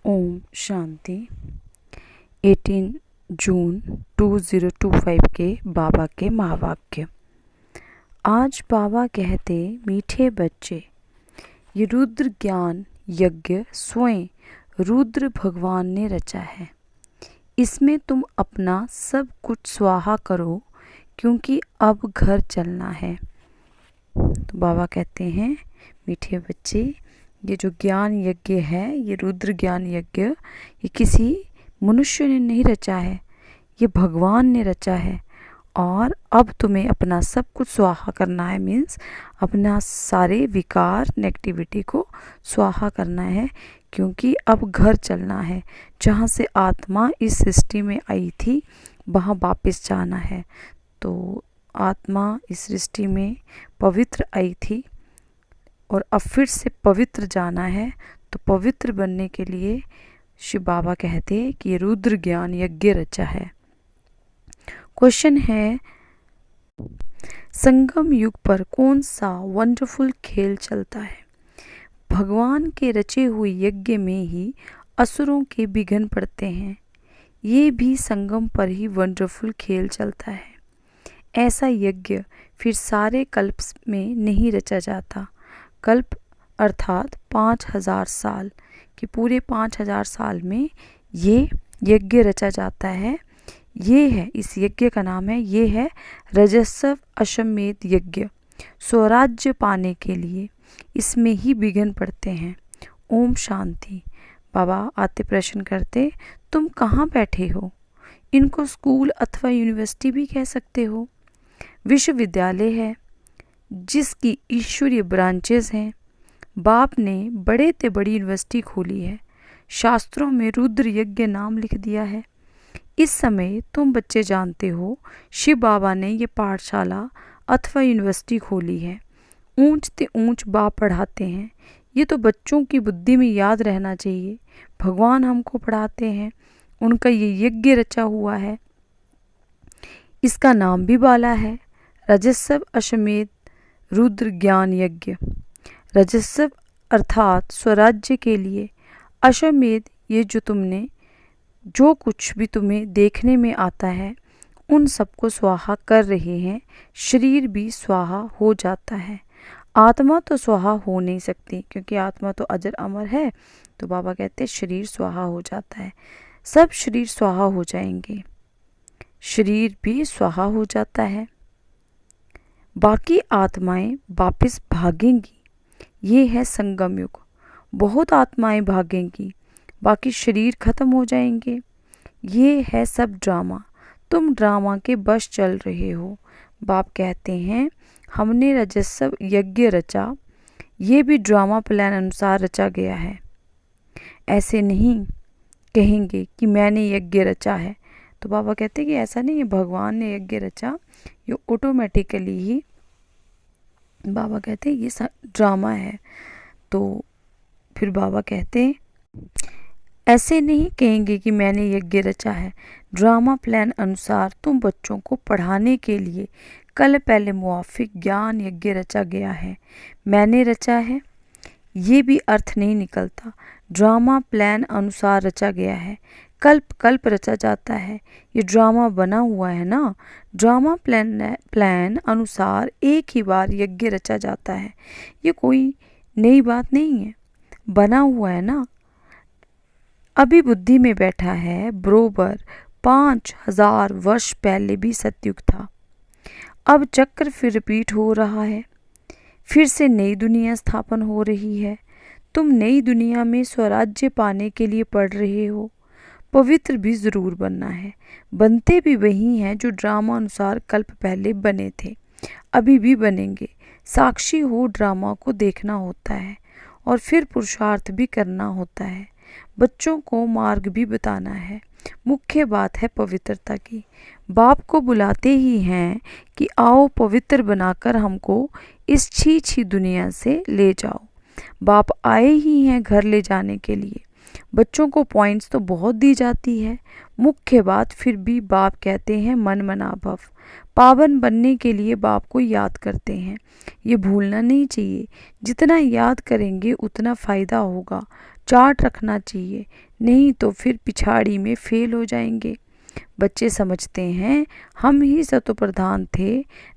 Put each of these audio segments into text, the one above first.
ओम शांति। 18 जून 2025 के बाबा के महावाक्य। आज बाबा कहते, मीठे बच्चे, ये रुद्र ज्ञान यज्ञ स्वयं रुद्र भगवान ने रचा है। इसमें तुम अपना सब कुछ स्वाहा करो, क्योंकि अब घर चलना है। तो बाबा कहते हैं, मीठे बच्चे, ये जो ज्ञान यज्ञ है, ये रुद्र ज्ञान यज्ञ, ये किसी मनुष्य ने नहीं रचा है, ये भगवान ने रचा है। और अब तुम्हें अपना सब कुछ स्वाहा करना है, मीन्स अपना सारे विकार नेगेटिविटी को स्वाहा करना है, क्योंकि अब घर चलना है। जहाँ से आत्मा इस सृष्टि में आई थी, वहाँ वापस जाना है। तो आत्मा इस सृष्टि में पवित्र आई थी और अब फिर से पवित्र जाना है। तो पवित्र बनने के लिए शिव बाबा कहते हैं कि ये रुद्र ज्ञान यज्ञ रचा है। क्वेश्चन है, संगम युग पर कौन सा वंडरफुल खेल चलता है? भगवान के रचे हुए यज्ञ में ही असुरों के विघ्न पड़ते हैं। ये भी संगम पर ही वंडरफुल खेल चलता है। ऐसा यज्ञ फिर सारे कल्प में नहीं रचा जाता। कल्प अर्थात 5000 साल कि पूरे 5000 साल में ये यज्ञ रचा जाता है। ये है, इस यज्ञ का नाम है, ये है रजस्व अश्वमेध यज्ञ। स्वराज्य पाने के लिए इसमें ही विघ्न पड़ते हैं। ओम शांति। बाबा आते प्रश्न करते, तुम कहाँ बैठे हो? इनको स्कूल अथवा यूनिवर्सिटी भी कह सकते हो। विश्वविद्यालय है जिसकी ईश्वरीय ब्रांचेस हैं। बाप ने बड़े ते बड़ी यूनिवर्सिटी खोली है। शास्त्रों में रुद्र यज्ञ नाम लिख दिया है। इस समय तुम बच्चे जानते हो, शिव बाबा ने ये पाठशाला अथवा यूनिवर्सिटी खोली है। ऊंच ते ऊंच बाप पढ़ाते हैं। ये तो बच्चों की बुद्धि में याद रहना चाहिए। भगवान हमको पढ़ाते हैं, उनका ये यज्ञ रचा हुआ है। इसका नाम भी बाला है, रजस्व अश्वमेध रुद्र ज्ञान यज्ञ। रजस्व अर्थात स्वराज्य के लिए, अश्वमेध ये जो कुछ भी तुम्हें देखने में आता है, उन सबको स्वाहा कर रहे हैं। शरीर भी स्वाहा हो जाता है। आत्मा तो स्वाहा हो नहीं सकती, क्योंकि आत्मा तो अजर अमर है। तो बाबा कहते हैं शरीर स्वाहा हो जाता है। सब शरीर स्वाहा हो जाएंगे, शरीर भी स्वाहा हो जाता है। बाकी आत्माएं वापस भागेंगी। ये है संगम युग। बहुत आत्माएं भागेंगी, बाकी शरीर खत्म हो जाएंगे। ये है सब ड्रामा। तुम ड्रामा के बस चल रहे हो। बाप कहते हैं, हमने रजस्व यज्ञ रचा। ये भी ड्रामा प्लान अनुसार रचा गया है। ऐसे नहीं कहेंगे कि मैंने यज्ञ रचा है। तो बाबा कहते हैं कि ऐसा नहीं है, भगवान ने यज्ञ रचा, ये ऑटोमेटिकली ही। बाबा कहते हैं ये ड्रामा है। तो फिर बाबा कहते हैं, ऐसे नहीं कहेंगे कि मैंने यज्ञ रचा है। ड्रामा प्लान अनुसार तुम बच्चों को पढ़ाने के लिए कल पहले मुआफिक ज्ञान यज्ञ रचा गया है। मैंने रचा है, ये भी अर्थ नहीं निकलता। ड्रामा प्लान अनुसार रचा गया है। कल्प कल्प रचा जाता है। ये ड्रामा बना हुआ है ना। ड्रामा प्लान अनुसार एक ही बार यज्ञ रचा जाता है। ये कोई नई बात नहीं है, बना हुआ है ना। अभी बुद्धि में बैठा है, बरोबर 5000 वर्ष पहले भी सतयुग था। अब चक्र फिर रिपीट हो रहा है। फिर से नई दुनिया स्थापन हो रही है। तुम नई दुनिया में स्वराज्य पाने के लिए पढ़ रहे हो। पवित्र भी जरूर बनना है। बनते भी वही हैं जो ड्रामा अनुसार कल्प पहले बने थे, अभी भी बनेंगे। साक्षी हो ड्रामा को देखना होता है और फिर पुरुषार्थ भी करना होता है। बच्चों को मार्ग भी बताना है। मुख्य बात है पवित्रता की। बाप को बुलाते ही हैं कि आओ पवित्र बनाकर हमको इस छी दुनिया से ले जाओ। बाप आए ही हैं घर ले जाने के लिए। बच्चों को पॉइंट्स तो बहुत दी जाती है। मुख्य बात फिर भी बाप कहते हैं मन मना भव। पावन बनने के लिए बाप को याद करते हैं। ये भूलना नहीं चाहिए। जितना याद करेंगे उतना फ़ायदा होगा। चार्ट रखना चाहिए, नहीं तो फिर पिछाड़ी में फेल हो जाएंगे। बच्चे समझते हैं हम ही सतो प्रधान थे।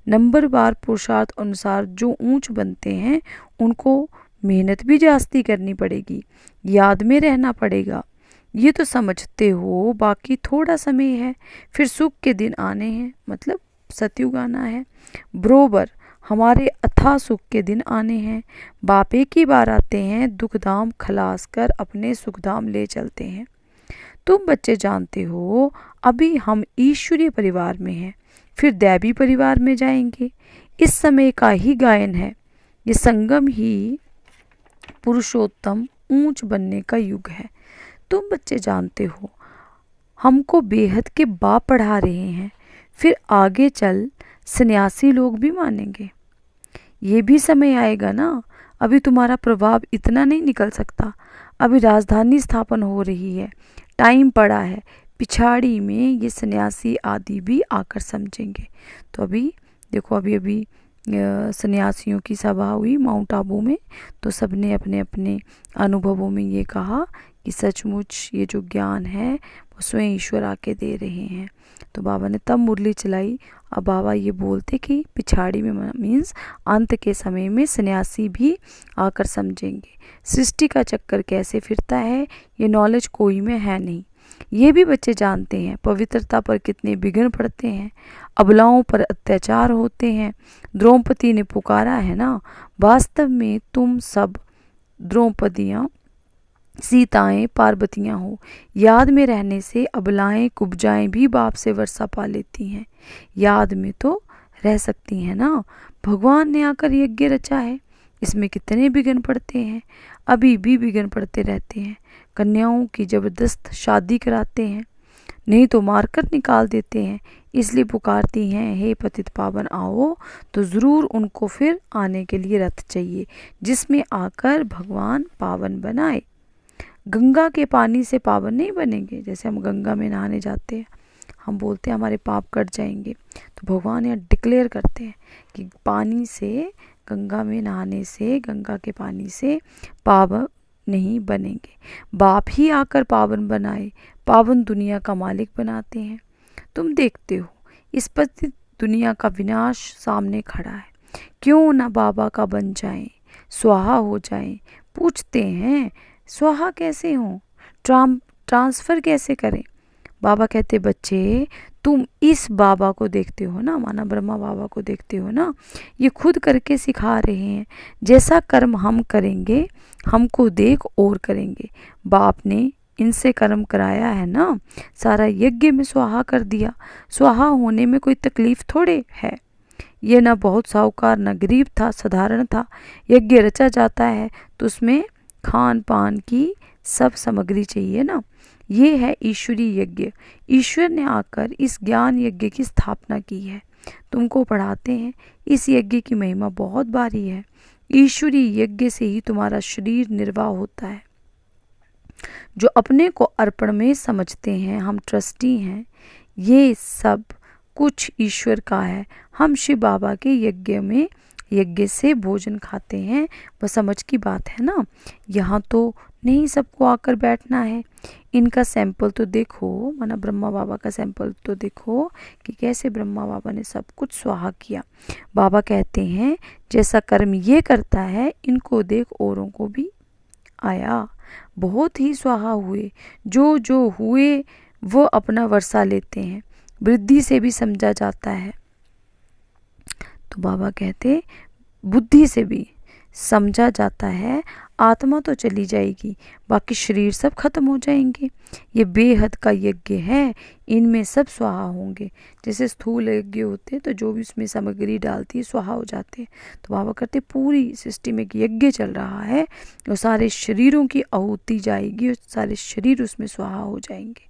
नंबरवार पुरुषार्थ अनुसार जो ऊंच बनते हैं उनको मेहनत भी जास्ती करनी पड़ेगी, याद में रहना पड़ेगा। ये तो समझते हो, बाकी थोड़ा समय है, फिर सुख के दिन आने हैं, मतलब सतयुग आना है। बरोबर हमारे अथाह सुख के दिन आने हैं। बाप एक ही बार आते हैं, दुखधाम खलास कर अपने सुखधाम ले चलते हैं। तुम बच्चे जानते हो अभी हम ईश्वरीय परिवार में हैं, फिर दैवी परिवार में जाएंगे। इस समय का ही गायन है। ये संगम ही पुरुषोत्तम ऊंच बनने का युग है। तुम बच्चे जानते हो हमको बेहद के बाप पढ़ा रहे हैं, फिर आगे चल सन्यासी लोग भी मानेंगे। ये भी समय आएगा ना, अभी तुम्हारा प्रभाव इतना नहीं निकल सकता। अभी राजधानी स्थापन हो रही है, टाइम पड़ा है, पिछाड़ी में ये सन्यासी आदि भी आकर समझेंगे। तो अभी देखो, अभी अभी सन्यासियों की सभा हुई माउंट आबू में, तो सबने अपने अपने अनुभवों में ये कहा कि सचमुच ये जो ज्ञान है वो स्वयं ईश्वर आके दे रहे हैं। तो बाबा ने तब मुरली चलाई। अब बाबा ये बोलते कि पिछाड़ी में मीन्स अंत के समय में सन्यासी भी आकर समझेंगे सृष्टि का चक्कर कैसे फिरता है। ये नॉलेज कोई में है नहीं, ये भी बच्चे जानते हैं। पवित्रता पर कितने विघ्न पड़ते हैं, अबलाओं पर अत्याचार होते हैं। द्रौपदी ने पुकारा है ना, वास्तव में तुम सब द्रौपदियाँ सीताएं पार्वतियाँ हो। याद में रहने से अबलाएं कुब्जाएं भी बाप से वर्षा पा लेती हैं, याद में तो रह सकती हैं ना। भगवान ने आकर यज्ञ रचा है, इसमें कितने विघ्न पड़ते हैं, अभी भी विघ्न पड़ते रहते हैं। कन्याओं की जबरदस्त शादी कराते हैं, नहीं तो मारकर निकाल देते हैं। इसलिए पुकारती हैं, हे पतित पावन आओ। तो ज़रूर उनको फिर आने के लिए रथ चाहिए, जिसमें आकर भगवान पावन बनाए। गंगा के पानी से पावन नहीं बनेंगे। जैसे हम गंगा में नहाने जाते हैं, हम बोलते हैं हमारे पाप कट जाएंगे, तो भगवान यहाँ डिक्लेयर करते हैं कि पानी से, गंगा में नहाने से, गंगा के पानी से पावन नहीं बनेंगे। बाप ही आकर पावन बनाए, पावन दुनिया का मालिक बनाते हैं। तुम देखते हो इस पतित दुनिया का विनाश सामने खड़ा है, क्यों ना बाबा का बन जाएं, स्वाहा हो जाएं। पूछते हैं स्वाहा कैसे हो, ट्रांसफ़र कैसे करें। बाबा कहते बच्चे तुम इस बाबा को देखते हो ना, माना ब्रह्मा बाबा को देखते हो ना, ये खुद करके सिखा रहे हैं। जैसा कर्म हम करेंगे हमको देख और करेंगे। बाप ने इनसे कर्म कराया है ना, सारा यज्ञ में स्वाहा कर दिया। स्वाहा होने में कोई तकलीफ थोड़े है। ये ना बहुत साहूकार ना गरीब था, साधारण था। यज्ञ रचा जाता है तो उसमें खान पान की सब सामग्री चाहिए ना। ये है ईश्वरीय यज्ञ। ईश्वर ने आकर इस ज्ञान यज्ञ की स्थापना की है। तुमको पढ़ाते हैं, इस यज्ञ की महिमा बहुत भारी है। ईश्वरीय यज्ञ से ही तुम्हारा शरीर निर्वाह होता है। जो अपने को अर्पण में समझते हैं, हम ट्रस्टी हैं, ये सब कुछ ईश्वर का है। हम शिव बाबा के यज्ञ से भोजन खाते हैं, वह समझ की बात है ना। यहाँ तो नहीं सबको आकर बैठना है। इनका सैंपल तो देखो, माना ब्रह्मा बाबा का सैंपल तो देखो कि कैसे ब्रह्मा बाबा ने सब कुछ स्वाहा किया। बाबा कहते हैं जैसा कर्म ये करता है, इनको देख औरों को भी आया। बहुत ही स्वाहा हुए, जो जो हुए वो अपना वर्षा लेते हैं। वृद्धि से भी समझा जाता है। तो बाबा कहते बुद्धि से भी समझा जाता है। आत्मा तो चली जाएगी, बाकी शरीर सब खत्म हो जाएंगे। ये बेहद का यज्ञ है, इनमें सब स्वाहा होंगे। जैसे स्थूल यज्ञ होते हैं तो जो भी उसमें सामग्री डालती है स्वाहा हो जाते हैं। तो बाबा कहते पूरी सृष्टि में यज्ञ चल रहा है, वो सारे शरीरों की आहुति जाएगी और सारे शरीर उसमें स्वाहा हो जाएंगे।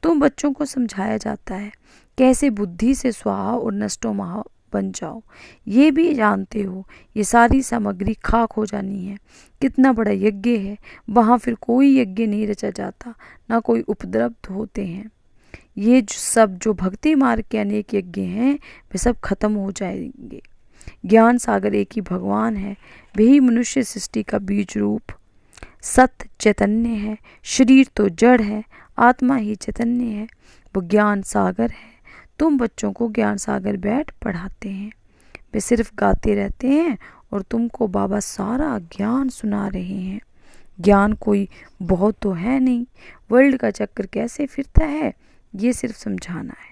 तो बच्चों को समझाया जाता है कैसे बुद्धि से स्वाहा और नष्टो महा बन जाओ। ये भी जानते हो ये सारी सामग्री खाक हो जानी है। कितना बड़ा यज्ञ है, वहाँ फिर कोई यज्ञ नहीं रचा जाता, ना कोई उपद्रव होते हैं। ये सब जो भक्ति मार्ग के अनेक यज्ञ हैं वे सब खत्म हो जाएंगे। ज्ञान सागर एक ही भगवान है, वही मनुष्य सृष्टि का बीज रूप सत्य चैतन्य है, शरीर तो जड़ है, आत्मा ही चैतन्य है, वो ज्ञान सागर है। तुम बच्चों को ज्ञान सागर बैठ पढ़ाते हैं, वे सिर्फ गाते रहते हैं और तुमको बाबा सारा ज्ञान सुना रहे हैं। ज्ञान कोई बहुत तो है नहीं, वर्ल्ड का चक्कर कैसे फिरता है ये सिर्फ समझाना है।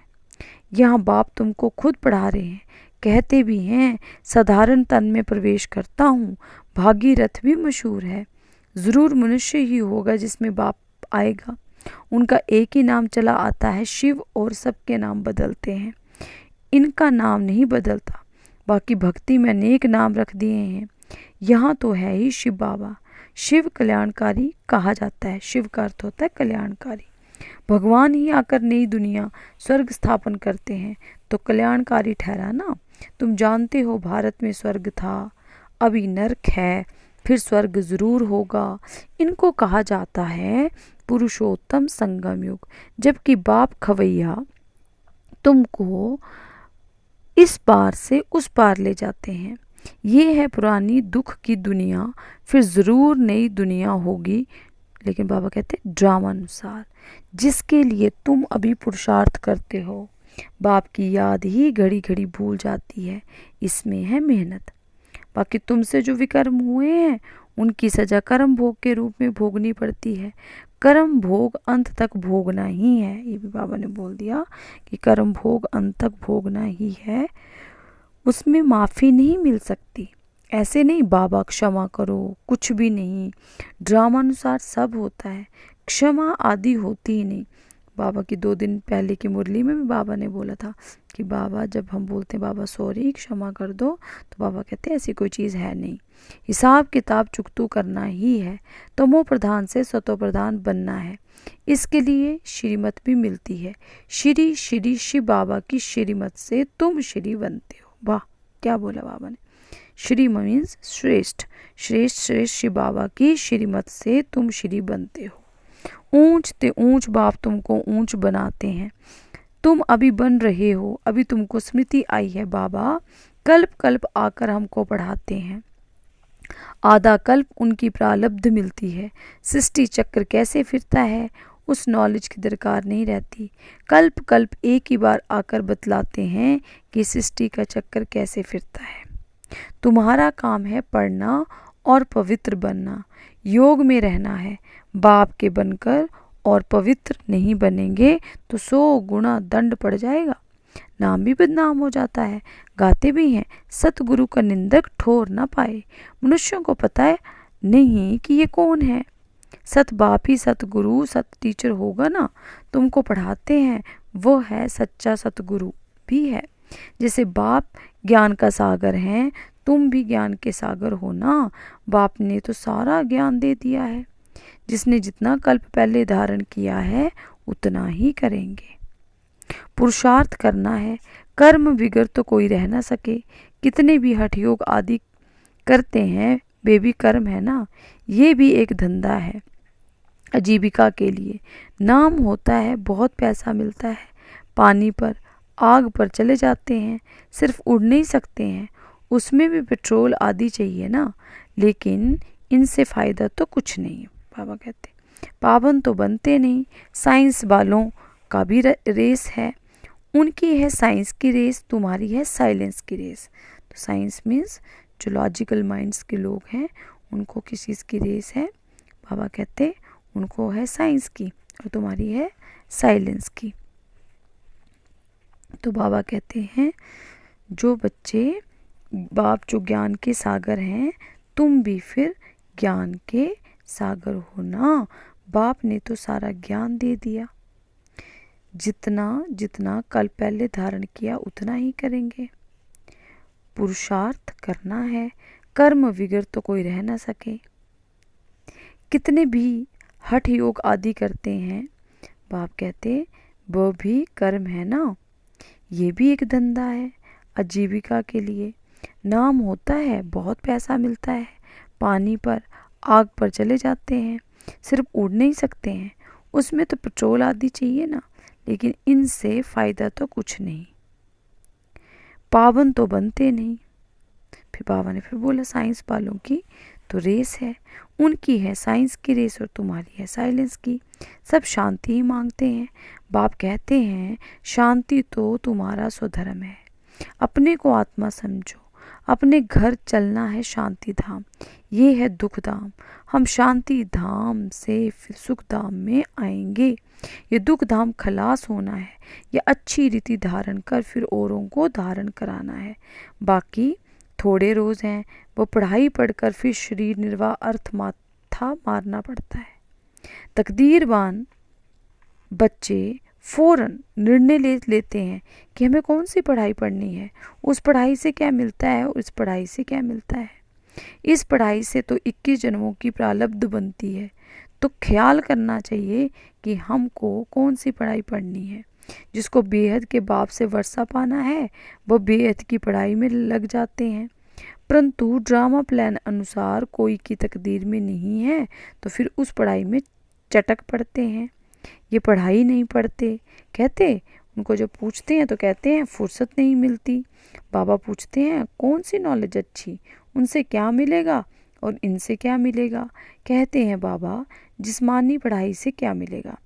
यहाँ बाप तुमको खुद पढ़ा रहे हैं, कहते भी हैं साधारण तन में प्रवेश करता हूँ, भागीरथ भी मशहूर है। ज़रूर मनुष्य ही होगा जिसमें बाप आएगा। उनका एक ही नाम चला आता है शिव, और सबके नाम बदलते हैं, इनका नाम नहीं बदलता। बाकी भक्ति में अनेक नाम रख दिए हैं। यहाँ तो है ही शिव बाबा। शिव कल्याणकारी कहा जाता है, शिव का अर्थ होता है कल्याणकारी। भगवान ही आकर नई दुनिया स्वर्ग स्थापन करते हैं तो कल्याणकारी ठहरा ना। तुम जानते हो भारत में स्वर्ग था, अभी नरक है, फिर स्वर्ग जरूर होगा। इनको कहा जाता है पुरुषोत्तम संगम युग। जबकि बाप खवैया तुमको इस पार से उस पार ले जाते हैं। ये है पुरानी दुख की दुनिया, फिर जरूर नई दुनिया होगी। लेकिन बाबा कहते ड्रामा अनुसार, जिसके लिए तुम अभी पुरुषार्थ करते हो। बाप की याद ही घड़ी घड़ी भूल जाती है, इसमें है मेहनत। बाकी तुमसे जो विकर्म हुए हैं उनकी सजा कर्म भोग के रूप में भोगनी पड़ती है। कर्म भोग अंत तक भोगना ही है, ये भी बाबा ने बोल दिया कि कर्म भोग अंत तक भोगना ही है, उसमें माफ़ी नहीं मिल सकती। ऐसे नहीं बाबा क्षमा करो, कुछ भी नहीं, ड्रामानुसार सब होता है, क्षमा आदि होती ही नहीं। बाबा की 2 दिन पहले की मुरली में भी बाबा ने बोला था कि बाबा, जब हम बोलते हैं बाबा सॉरी क्षमा कर दो, तो बाबा कहते हैं ऐसी कोई चीज़ है नहीं, हिसाब किताब चुकतू करना ही है, तमो प्रधान से सतो प्रधान बनना है। इसके लिए श्रीमत भी मिलती है, श्री श्री शिव बाबा की श्रीमत से तुम श्री बनते हो। वाह, क्या बोला बाबा ने, श्री मीन्स श्रेष्ठ, श्रेष्ठ श्रेष्ठ शिव बाबा की श्रीमत से तुम श्री बनते हो। ऊंच ते ऊंच बाप तुमको ऊंच बनाते हैं, तुम अभी बन रहे हो, अभी तुमको स्मृति आई है। बाबा कल्प कल्प आकर हमको पढ़ाते हैं, आधा कल्प उनकी प्रालब्ध मिलती है। सृष्टि चक्र कैसे फिरता है उस नॉलेज की दरकार नहीं रहती, कल्प कल्प एक ही बार आकर बतलाते हैं कि सृष्टि का चक्कर कैसे फिरता है। तुम्हारा काम है पढ़ना और पवित्र बनना, योग में रहना है। बाप के बनकर और पवित्र नहीं बनेंगे तो 100 गुना दंड पड़ जाएगा, नाम भी बदनाम हो जाता है। गाते भी हैं सतगुरु का निंदक ठोर ना पाए। मनुष्यों को पता है नहीं कि ये कौन है, सत बाप ही सतगुरु सत टीचर होगा ना, तुमको पढ़ाते हैं वो है सच्चा सतगुरु भी है। जैसे बाप ज्ञान का सागर हैं, तुम भी ज्ञान के सागर हो ना। बाप ने तो सारा ज्ञान दे दिया है, जिसने जितना कल्प पहले धारण किया है उतना ही करेंगे। पुरुषार्थ करना है, कर्म बिगर तो कोई रह ना सके। कितने भी हठ योग आदि करते हैं वे भी कर्म है ना, ये भी एक धंधा है आजीविका के लिए। नाम होता है, बहुत पैसा मिलता है, पानी पर आग पर चले जाते हैं, सिर्फ उड़ नहीं सकते हैं, उसमें भी पेट्रोल आदि चाहिए ना, लेकिन इनसे फ़ायदा तो कुछ नहीं है। बाबा कहते पावन तो बनते नहीं। साइंस वालों का भी रेस है, उनकी है साइंस की रेस, तुम्हारी है साइलेंस की रेस। तो साइंस मीन्स जो लॉजिकल माइंड्स के लोग हैं उनको किस चीज़ की रेस है, बाबा कहते उनको है साइंस की, और तुम्हारी है साइलेंस की। तो बाबा कहते हैं जो बच्चे, बाप जो ज्ञान के सागर हैं, तुम भी फिर ज्ञान के सागर हो ना। बाप ने तो सारा ज्ञान दे दिया, जितना जितना कल पहले धारण किया उतना ही करेंगे। पुरुषार्थ करना है, कर्म बिगर तो कोई रह ना सके। कितने भी हठ योग आदि करते हैं, बाप कहते वो भी कर्म है ना, ये भी एक धंधा है आजीविका के लिए। नाम होता है, बहुत पैसा मिलता है, पानी पर आग पर चले जाते हैं, सिर्फ उड़ नहीं सकते हैं, उसमें तो पेट्रोल आदि चाहिए ना, लेकिन इनसे फ़ायदा तो कुछ नहीं, पावन तो बनते नहीं। फिर बाबा ने फिर बोला साइंस वालों की तो रेस है, उनकी है साइंस की रेस और तुम्हारी है साइलेंस की। सब शांति ही मांगते हैं। बाप कहते हैं शांति तो तुम्हारा स्वधर्म है, अपने को आत्मा समझो, अपने घर चलना है शांति धाम, ये है दुख धाम। हम शांति धाम से फिर सुख धाम में आएंगे। ये दुख धाम खलास होना है, ये अच्छी रीति धारण कर फिर औरों को धारण कराना है। बाकी थोड़े रोज हैं, वो पढ़ाई पढ़कर फिर शरीर निर्वाह अर्थ माथा मारना पड़ता है। तकदीरवान बच्चे फौरन निर्णय ले लेते हैं कि हमें कौन सी पढ़ाई पढ़नी है, उस पढ़ाई से क्या मिलता है, उस पढ़ाई से क्या मिलता है। इस पढ़ाई से तो 21 जन्मों की प्रारब्ध बनती है, तो ख्याल करना चाहिए कि हमको कौन सी पढ़ाई पढ़नी है। जिसको बेहद के बाप से वर्षा पाना है वह बेहद की पढ़ाई में लग जाते हैं, परंतु ड्रामा प्लान अनुसार कोई की तकदीर में नहीं है तो फिर उस पढ़ाई में चटक पड़ते हैं। ये पढ़ाई नहीं पढ़ते, कहते उनको जब पूछते हैं तो कहते हैं फुर्सत नहीं मिलती। बाबा पूछते हैं कौन सी नॉलेज अच्छी, उनसे क्या मिलेगा और इनसे क्या मिलेगा। कहते हैं बाबा जिस्मानी पढ़ाई से क्या मिलेगा,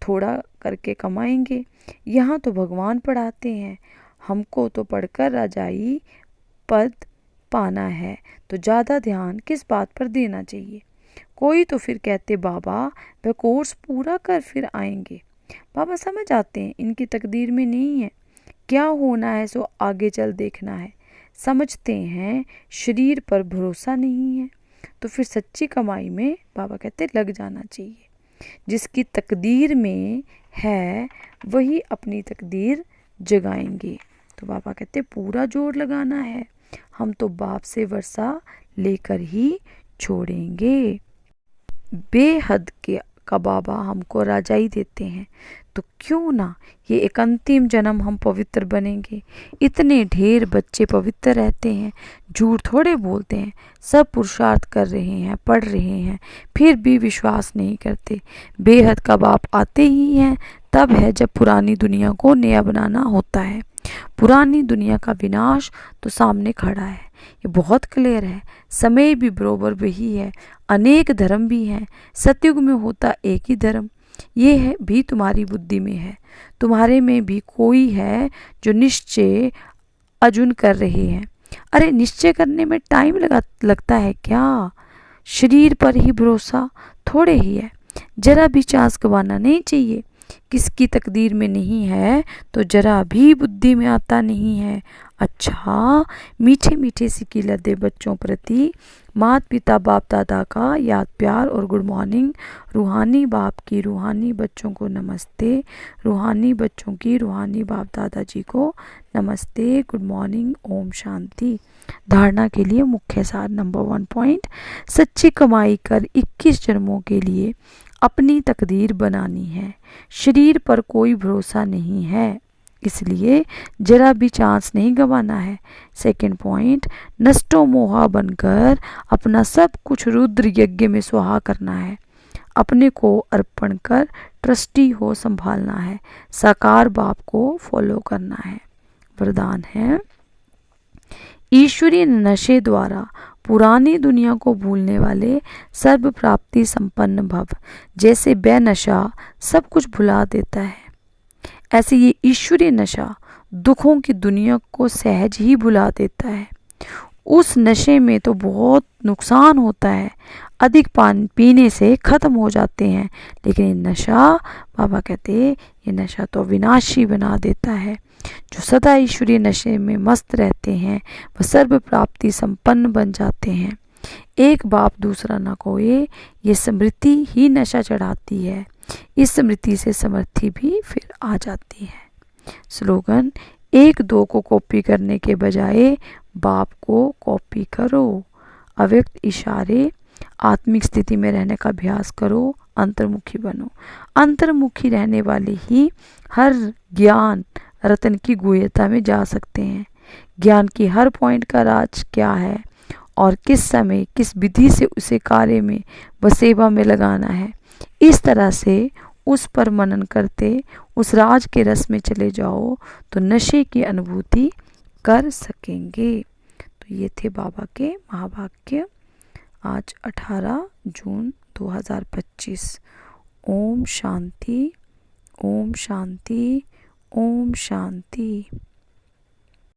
थोड़ा करके कमाएंगे। यहाँ तो भगवान पढ़ाते हैं, हमको तो पढ़कर राजाई पद पाना है, तो ज़्यादा ध्यान किस बात पर देना चाहिए। कोई तो फिर कहते बाबा वह कोर्स पूरा कर फिर आएंगे। बाबा समझ आते हैं इनकी तकदीर में नहीं है, क्या होना है सो आगे चल देखना है। समझते हैं शरीर पर भरोसा नहीं है, तो फिर सच्ची कमाई में बाबा कहते लग जाना चाहिए। जिसकी तकदीर में है वही अपनी तकदीर जगाएंगे। तो बाबा कहते पूरा जोर लगाना है, हम तो बाप से वर्षा लेकर ही छोड़ेंगे। बेहद के का बाबा हमको राजाई देते हैं, तो क्यों ना ये एक अंतिम जन्म हम पवित्र बनेंगे। इतने ढेर बच्चे पवित्र रहते हैं, झूठ थोड़े बोलते हैं, सब पुरुषार्थ कर रहे हैं, पढ़ रहे हैं, फिर भी विश्वास नहीं करते। बेहद का बाप आते ही हैं तब है जब पुरानी दुनिया को नया बनाना होता है। पुरानी दुनिया का विनाश तो सामने खड़ा है, ये बहुत क्लियर है। समय भी बरोबर वही है, अनेक धर्म भी हैं, सतयुग में होता एक ही धर्म। ये है भी तुम्हारी बुद्धि में है, तुम्हारे में भी कोई है जो निश्चय अर्जुन कर रहे हैं। अरे निश्चय करने में टाइम लगता है क्या, शरीर पर ही भरोसा थोड़े ही है। जरा भी चांस गंवाना नहीं चाहिए। किसकी तकदीर में नहीं है तो जरा भी बुद्धि में आता नहीं है। अच्छा, मीठे मीठे सिक्की लदे बच्चों प्रति माता पिता बाप दादा का याद प्यार और गुड मॉर्निंग। रूहानी बाप की रूहानी बच्चों को नमस्ते, रूहानी बच्चों की रूहानी बाप दादाजी को नमस्ते, गुड मॉर्निंग, ओम शांति। धारणा के लिए मुख्य सार नंबर 1 पॉइंट, सच्ची कमाई कर 21 जन्मों के लिए अपनी तकदीर बनानी है। शरीर पर कोई भरोसा नहीं है, इसलिए जरा भी चांस नहीं गंवाना है। 2 पॉइंट, नष्टो मोहा बनकर अपना सब कुछ रुद्र यज्ञ में सुहा करना है। अपने को अर्पण कर ट्रस्टी हो संभालना है। साकार बाप को फॉलो करना है। वरदान है, ईश्वरीय नशे द्वारा पुरानी दुनिया को भूलने वाले सर्व प्राप्ति संपन्न भव। जैसे बेनशा सब कुछ भुला देता है, ऐसे ये ईश्वरीय नशा दुखों की दुनिया को सहज ही भुला देता है। उस नशे में तो बहुत नुकसान होता है, अधिक पानी पीने से खत्म हो जाते हैं, लेकिन ये नशा, बाबा कहते ये नशा तो विनाशी बना देता है। जो सदा ईश्वरीय नशे में मस्त रहते हैं वह सर्व प्राप्ति संपन्न बन जाते हैं। एक बाप दूसरा न कोई, ये स्मृति ही नशा चढ़ाती है। इस स्मृति से समर्थी भी फिर आ जाती है। स्लोगन, 1-2 को कॉपी करने के बजाय बाप को कॉपी करो। अव्यक्त इशारे, आत्मिक स्थिति में रहने का अभ्यास करो, अंतर्मुखी बनो। अंतर्मुखी रहने वाले ही हर ज्ञान रतन की गुह्यता में जा सकते हैं। ज्ञान की हर पॉइंट का राज क्या है और किस समय किस विधि से उसे कार्य में व सेवा में लगाना है, इस तरह से उस पर मनन करते उस राज के रस में चले जाओ तो नशे की अनुभूति कर सकेंगे। तो ये थे बाबा के महावाक्य। आज 18 जून 2025। ओम शांति, ओम शांति, ओम शांति।